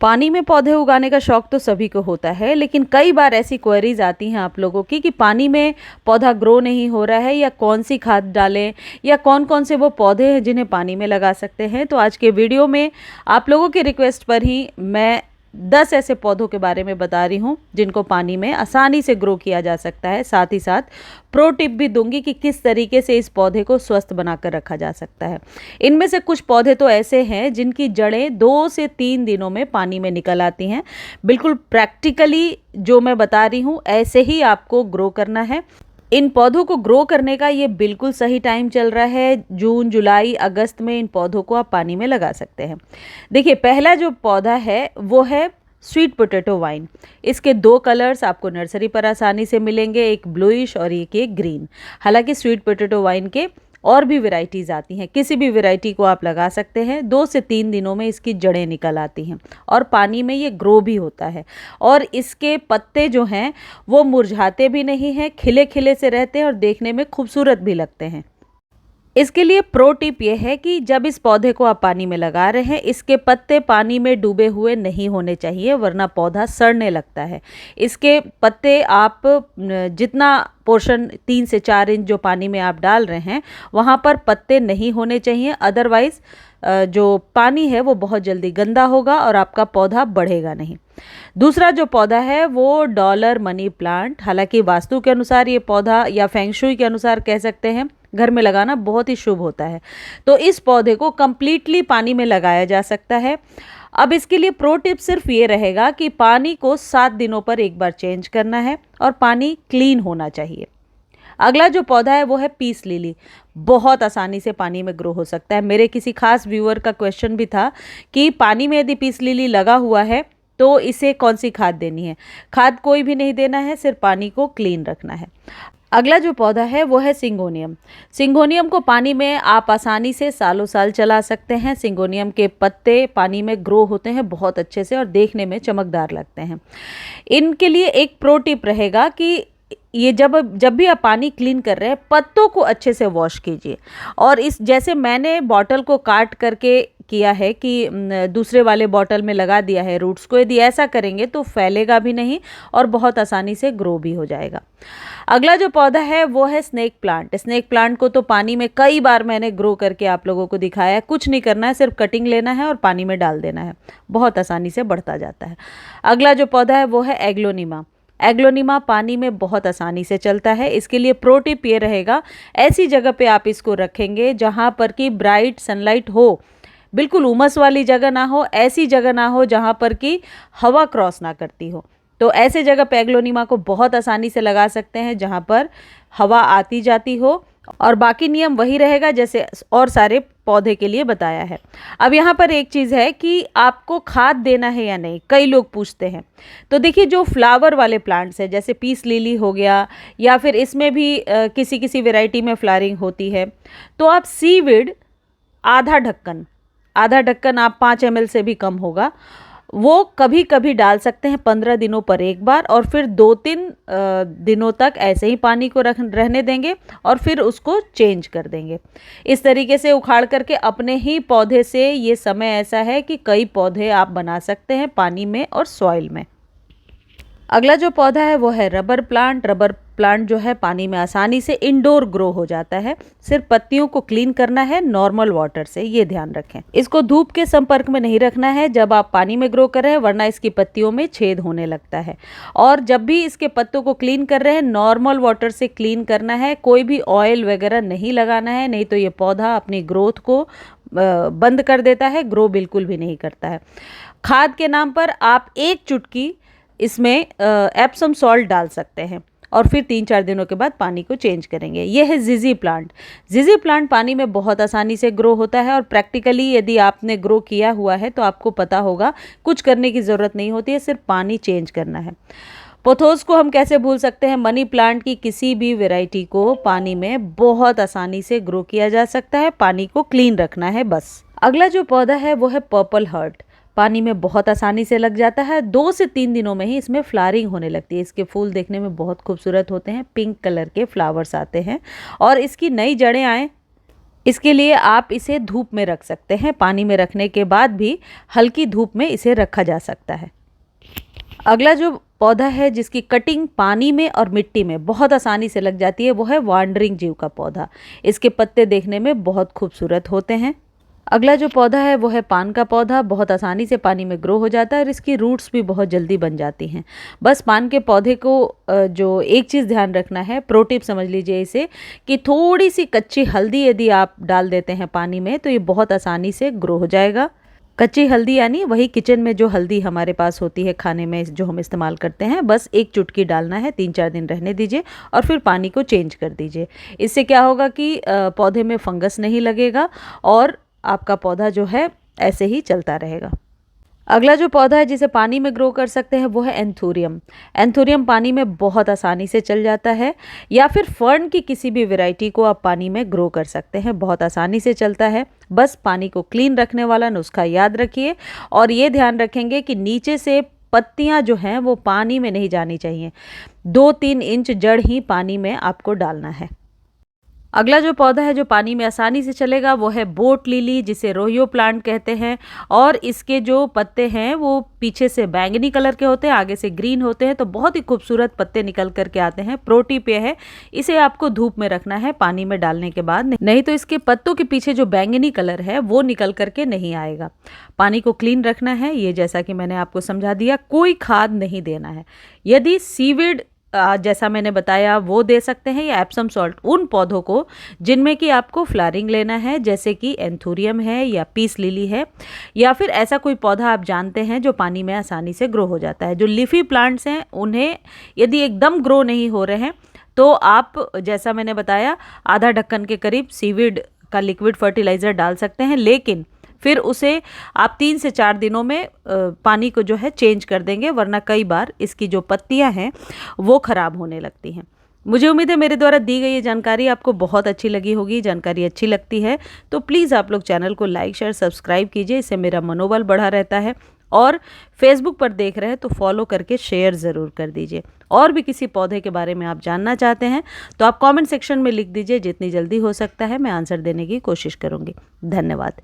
पानी में पौधे उगाने का शौक तो सभी को होता है, लेकिन कई बार ऐसी क्वेरीज आती हैं आप लोगों की कि पानी में पौधा ग्रो नहीं हो रहा है, या कौन सी खाद डालें, या कौन कौन से वो पौधे हैं जिन्हें पानी में लगा सकते हैं। तो आज के वीडियो में आप लोगों की रिक्वेस्ट पर ही मैं 10 ऐसे पौधों के बारे में बता रही हूँ जिनको पानी में आसानी से ग्रो किया जा सकता है। साथ ही साथ प्रो टिप भी दूंगी कि किस तरीके से इस पौधे को स्वस्थ बनाकर रखा जा सकता है। इनमें से कुछ पौधे तो ऐसे हैं जिनकी जड़ें 2 से 3 दिनों में पानी में निकल आती हैं। बिल्कुल प्रैक्टिकली जो मैं बता रही हूँ ऐसे ही आपको ग्रो करना है। इन पौधों को ग्रो करने का ये बिल्कुल सही टाइम चल रहा है। जून, जुलाई, अगस्त में इन पौधों को आप पानी में लगा सकते हैं। देखिए, पहला जो पौधा है वो है स्वीट पोटैटो वाइन। इसके 2 कलर्स आपको नर्सरी पर आसानी से मिलेंगे, एक ब्लूइश और एक ग्रीन। हालांकि स्वीट पोटैटो वाइन के और भी वैरायटीज़ आती हैं, किसी भी वैरायटी को आप लगा सकते हैं। 2 से 3 दिनों में इसकी जड़ें निकल आती हैं और पानी में ये ग्रो भी होता है। और इसके पत्ते जो हैं वो मुरझाते भी नहीं हैं, खिले खिले से रहते हैं और देखने में खूबसूरत भी लगते हैं। इसके लिए प्रो टिप ये है कि जब इस पौधे को आप पानी में लगा रहे हैं, इसके पत्ते पानी में डूबे हुए नहीं होने चाहिए, वरना पौधा सड़ने लगता है। इसके पत्ते आप जितना पोर्शन 3 से 4 इंच जो पानी में आप डाल रहे हैं वहाँ पर पत्ते नहीं होने चाहिए, अदरवाइज़ जो पानी है वो बहुत जल्दी गंदा होगा और आपका पौधा बढ़ेगा नहीं। दूसरा जो पौधा है वो डॉलर मनी प्लांट। हालांकि वास्तु के अनुसार ये पौधा, या फेंगशुई के अनुसार कह सकते हैं, घर में लगाना बहुत ही शुभ होता है। तो इस पौधे को कम्प्लीटली पानी में लगाया जा सकता है। अब इसके लिए प्रो टिप सिर्फ ये रहेगा कि पानी को 7 दिनों पर एक बार चेंज करना है और पानी क्लीन होना चाहिए। अगला जो पौधा है वो है पीस लिली। बहुत आसानी से पानी में ग्रो हो सकता है। मेरे किसी खास व्यूअर का क्वेश्चन भी था कि पानी में यदि पीस लिली लगा हुआ है तो इसे कौन सी खाद देनी है। खाद कोई भी नहीं देना है, सिर्फ पानी को क्लीन रखना है। अगला जो पौधा है वो है सिंगोनियम। सिंगोनियम को पानी में आप आसानी से सालों साल चला सकते हैं। सिंगोनियम के पत्ते पानी में ग्रो होते हैं बहुत अच्छे से और देखने में चमकदार लगते हैं। इनके लिए एक प्रो टिप रहेगा कि ये जब भी आप पानी क्लीन कर रहे हैं, पत्तों को अच्छे से वॉश कीजिए। और इस जैसे मैंने बॉटल को काट करके किया है कि दूसरे वाले बॉटल में लगा दिया है रूट्स को, यदि ऐसा करेंगे तो फैलेगा भी नहीं और बहुत आसानी से ग्रो भी हो जाएगा। अगला जो पौधा है वो है स्नेक प्लांट। स्नेक प्लांट को तो पानी में कई बार मैंने ग्रो करके आप लोगों को दिखाया है। कुछ नहीं करना है, सिर्फ कटिंग लेना है और पानी में डाल देना है, बहुत आसानी से बढ़ता जाता है। अगला जो पौधा है वो है एग्लोनिमा। एग्लोनिमा पानी में बहुत आसानी से चलता है। इसके लिए प्रो टिप ये रहेगा, ऐसी जगह पे आप इसको रखेंगे जहाँ पर कि ब्राइट सनलाइट हो, बिल्कुल उमस वाली जगह ना हो, ऐसी जगह ना हो जहाँ पर कि हवा क्रॉस ना करती हो। तो ऐसे जगह पे एग्लोनिमा को बहुत आसानी से लगा सकते हैं जहाँ पर हवा आती जाती हो, और बाकी नियम वही रहेगा जैसे और सारे पौधे के लिए बताया है। अब यहाँ पर एक चीज़ है कि आपको खाद देना है या नहीं, कई लोग पूछते हैं। तो देखिए, जो फ्लावर वाले प्लांट्स हैं जैसे पीस लिली हो गया, या फिर इसमें भी किसी किसी वेराइटी में फ्लावरिंग होती है, तो आप सीविड आधा ढक्कन आप 5 ml से भी कम होगा, वो कभी कभी डाल सकते हैं 15 दिनों पर एक बार, और फिर 2-3 दिनों तक ऐसे ही पानी को रहने देंगे और फिर उसको चेंज कर देंगे। इस तरीके से उखाड़ करके अपने ही पौधे से, ये समय ऐसा है कि कई पौधे आप बना सकते हैं पानी में और सॉइल में। अगला जो पौधा है वो है रबर प्लांट। रबर प्लांट जो है पानी में आसानी से इंडोर ग्रो हो जाता है। सिर्फ पत्तियों को क्लीन करना है नॉर्मल वाटर से, ये ध्यान रखें। इसको धूप के संपर्क में नहीं रखना है जब आप पानी में ग्रो कर रहे हैं, वरना इसकी पत्तियों में छेद होने लगता है। और जब भी इसके पत्तों को क्लीन कर रहे हैं, नॉर्मल वाटर से क्लीन करना है, कोई भी ऑयल वगैरह नहीं लगाना है, नहीं तो ये पौधा अपनी ग्रोथ को बंद कर देता है, ग्रो बिल्कुल भी नहीं करता है। खाद के नाम पर आप 1 चुटकी इसमें एप्सम सॉल्ट डाल सकते हैं और फिर 3-4 दिनों के बाद पानी को चेंज करेंगे। यह है जिजी प्लांट। जिजी प्लांट पानी में बहुत आसानी से ग्रो होता है और प्रैक्टिकली यदि आपने ग्रो किया हुआ है तो आपको पता होगा, कुछ करने की ज़रूरत नहीं होती है, सिर्फ पानी चेंज करना है। पोथोस को हम कैसे भूल सकते हैं। मनी प्लांट की किसी भी वैरायटी को पानी में बहुत आसानी से ग्रो किया जा सकता है, पानी को क्लीन रखना है बस। अगला जो पौधा है वो है पर्पल हर्ट। पानी में बहुत आसानी से लग जाता है। 2 से 3 दिनों में ही इसमें फ्लावरिंग होने लगती है। इसके फूल देखने में बहुत खूबसूरत होते हैं, पिंक कलर के फ्लावर्स आते हैं और इसकी नई जड़ें आए इसके लिए आप इसे धूप में रख सकते हैं। पानी में रखने के बाद भी हल्की धूप में इसे रखा जा सकता है। अगला जो पौधा है जिसकी कटिंग पानी में और मिट्टी में बहुत आसानी से लग जाती है वो है वांडरिंग जीव का पौधा। इसके पत्ते देखने में बहुत खूबसूरत होते हैं। अगला जो पौधा है वो है पान का पौधा। बहुत आसानी से पानी में ग्रो हो जाता है और इसकी रूट्स भी बहुत जल्दी बन जाती हैं। बस पान के पौधे को जो एक चीज़ ध्यान रखना है, प्रो टिप समझ लीजिए इसे, कि थोड़ी सी कच्ची हल्दी यदि आप डाल देते हैं पानी में तो ये बहुत आसानी से ग्रो हो जाएगा। कच्ची हल्दी यानी वही किचन में जो हल्दी हमारे पास होती है खाने में जो हम इस्तेमाल करते हैं, बस एक चुटकी डालना है, 3-4 दिन रहने दीजिए और फिर पानी को चेंज कर दीजिए। इससे क्या होगा कि पौधे में फंगस नहीं लगेगा और आपका पौधा जो है ऐसे ही चलता रहेगा। अगला जो पौधा है जिसे पानी में ग्रो कर सकते हैं वो है एंथूरियम। एंथूरियम पानी में बहुत आसानी से चल जाता है, या फिर फर्न की किसी भी वैरायटी को आप पानी में ग्रो कर सकते हैं, बहुत आसानी से चलता है। बस पानी को क्लीन रखने वाला नुस्खा याद रखिए और ये ध्यान रखेंगे कि नीचे से पत्तियां जो हैं वो पानी में नहीं जानी चाहिए। 2-3 इंच जड़ ही पानी में आपको डालना है। अगला जो पौधा है जो पानी में आसानी से चलेगा वो है बोट लिली, जिसे रोहियो प्लांट कहते हैं। और इसके जो पत्ते हैं वो पीछे से बैंगनी कलर के होते हैं, आगे से ग्रीन होते हैं, तो बहुत ही खूबसूरत पत्ते निकल करके आते हैं। प्रो टिप ये है, इसे आपको धूप में रखना है पानी में डालने के बाद, नहीं तो इसके पत्तों के पीछे जो बैंगनी कलर है वो निकल करके नहीं आएगा। पानी को क्लीन रखना है, ये जैसा कि मैंने आपको समझा दिया। कोई खाद नहीं देना है। यदि सीविड जैसा मैंने बताया वो दे सकते हैं, या एप्सम सॉल्ट उन पौधों को जिनमें कि आपको फ्लावरिंग लेना है, जैसे कि एंथूरियम है या पीस लिली है, या फिर ऐसा कोई पौधा आप जानते हैं जो पानी में आसानी से ग्रो हो जाता है। जो लीफी प्लांट्स हैं उन्हें यदि एकदम ग्रो नहीं हो रहे हैं तो आप जैसा मैंने बताया आधा ढक्कन के करीब सीविड का लिक्विड फर्टिलाइज़र डाल सकते हैं, लेकिन फिर उसे आप 3 से 4 दिनों में पानी को जो है चेंज कर देंगे, वरना कई बार इसकी जो पत्तियां हैं वो ख़राब होने लगती हैं। मुझे उम्मीद है मेरे द्वारा दी गई ये जानकारी आपको बहुत अच्छी लगी होगी। जानकारी अच्छी लगती है तो प्लीज़ आप लोग चैनल को लाइक शेयर सब्सक्राइब कीजिए, इससे मेरा मनोबल बढ़ा रहता है। और फेसबुक पर देख रहे हैं तो फॉलो करके शेयर ज़रूर कर दीजिए। और भी किसी पौधे के बारे में आप जानना चाहते हैं तो आप कमेंट सेक्शन में लिख दीजिए, जितनी जल्दी हो सकता है मैं आंसर देने की कोशिश करूँगी। धन्यवाद।